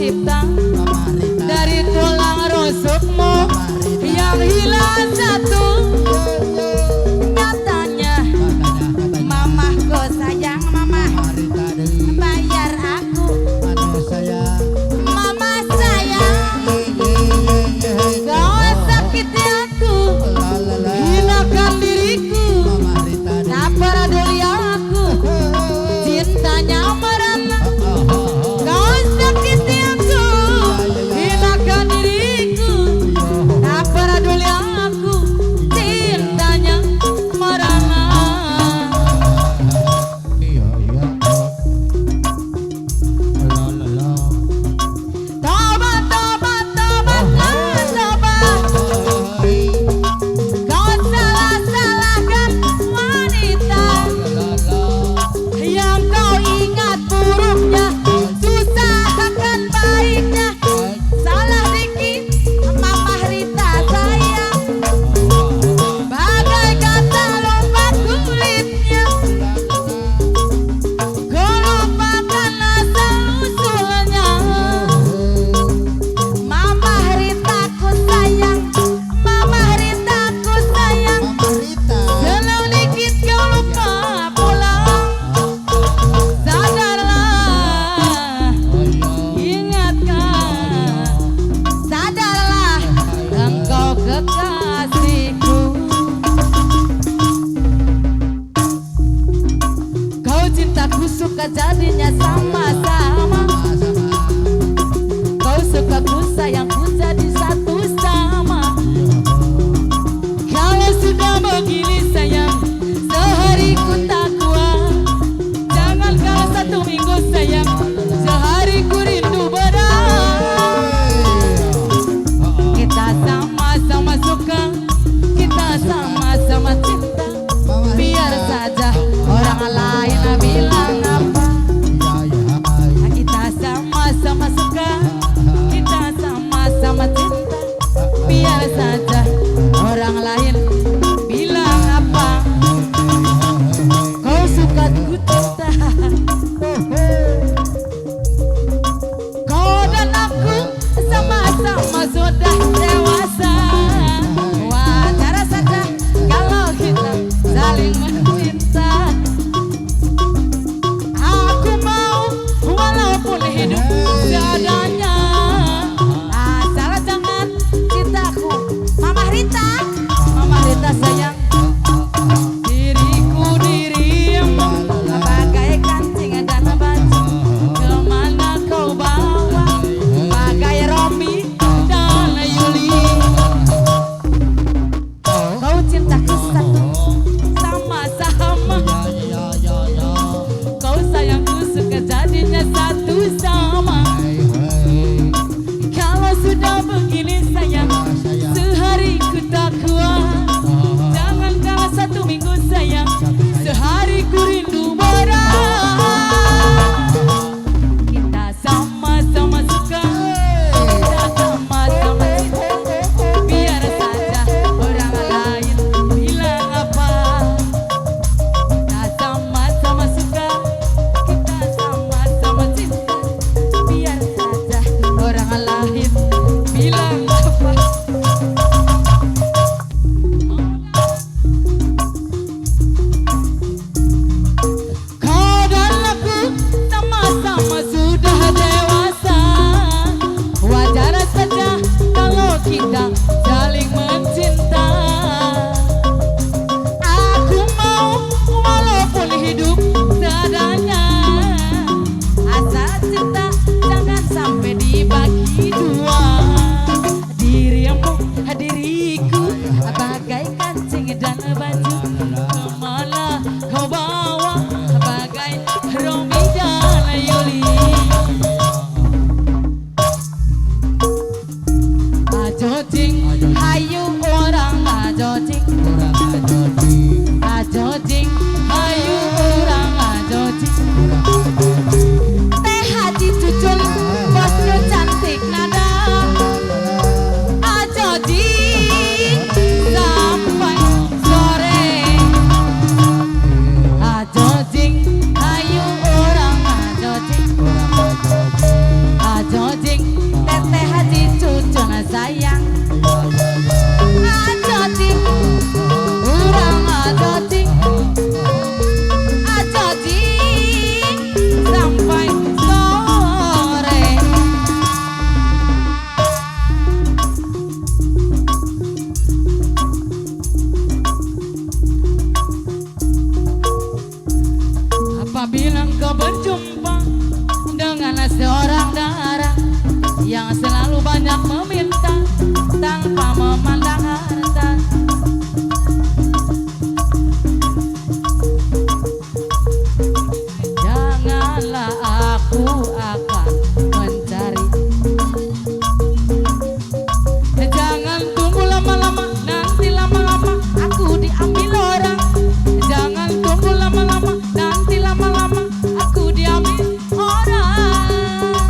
cipta dari tulang rusukmu yang hilang satu. Katanya mamahku sayang mama, bayar aku mama sayang. Kau sakiti aku, hinakan diriku, tak peduli aku, cintanya merana. Kau sakiti aku, hinakan diriku, tak peduli aku, cintanya merana. Tobat, tobat, tobatlah, tobat. Kau salah-salahkan wanita yang kau ingat buruknya, susahkan baiknya. Salah dikit Mama Rita sayang, bagai kata lompat kulitnya. Kau lupakan asal usulnya. Mama Rita ku sayang, Mama Rita ku sayang. Kalau dikit kau lupa pulang, sadarlah, ingatkan, sadarlah engkau kekasihku. Kau cintaku suka jadinya sama-sama. Kau suka ku sayang ku jadi satu sama. Kalau sudah begini sayang, sehari ku tak kuat. Jangan kalau satu minggu sayang, sehari ku rindu berat. Kita sama-sama suka, kita sama-sama cinta. Biar saja orang lain bilang apa. Kita sama-sama suka, kita sama-sama cinta. Biar saja orang lain bilang apa. Kau suka ku cinta, kau dan aku sama-sama sudah dewasa. Wajar saja kalau kita saling mencinta. Aku mau walaupun hidup seadanya, asal jangan cintaku Mama Rita. Mama Rita sayang, diriku dirimu bagai kancing dan baju. Kemana kau bawa bagai Romi dan Yuli. Kau cintaku satu sama-sama, kau sayangku suka jadinya satu sama. Kalau sudah begini sayang, sehari ku tak kuat. Jangan kalau satu minggu sayang, sehari ku rindu berat. Kita sama-sama suka, kita sama-sama cinta. Biar saja orang lain bilang apa. Kita sama-sama suka, kita sama-sama cinta. Biar saja orang lain bilang apa. Kau dan aku sama-sama sudah dewasa. Wajar saja kalau kita saling mencinta. Aku mau walaupun hidup seadanya, asal cinta jangan sampai dibagi dua. Dirimu, diriku bagai kancing dan baju. Kemana kau bawa bagai Romi dan Yuli. aku akan mencari. Jangan tunggu lama-lama, nanti lama-lama aku diambil orang. Jangan tunggu lama-lama, nanti lama-lama aku diambil orang.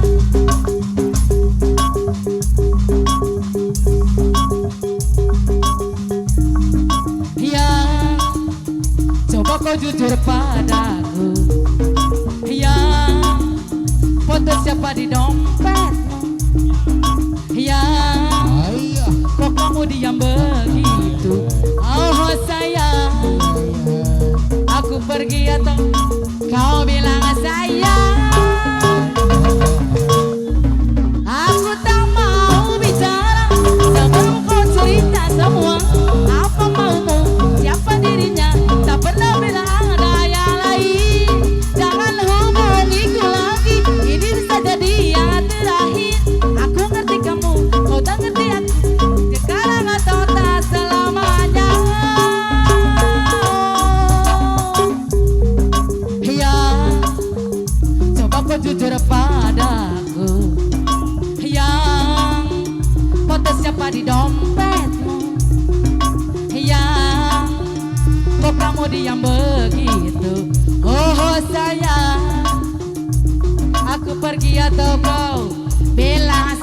Ya, coba kau jujur padaku. Ya, foto siapa di dompetmu? Ya, kok kamu diam begitu? Oh sayang, aku pergi atau kau bilang sayang? Aku tak mau bicara sebelum kau cerita semua. Apa maumu, siapa dirinya, tak pernah bilang ada yang lain. Jangan hubungiku lagi, ini bisa jadi yang terakhir. Aku ngerti kamu, kau tak ngerti aku. Sekarang atau tak selamanya. Ya, coba kau jujur padaku. Yang foto siapa di dompetmu? Yang kok kamu diam begitu? Oh sayang, aku pergi atau kau bilang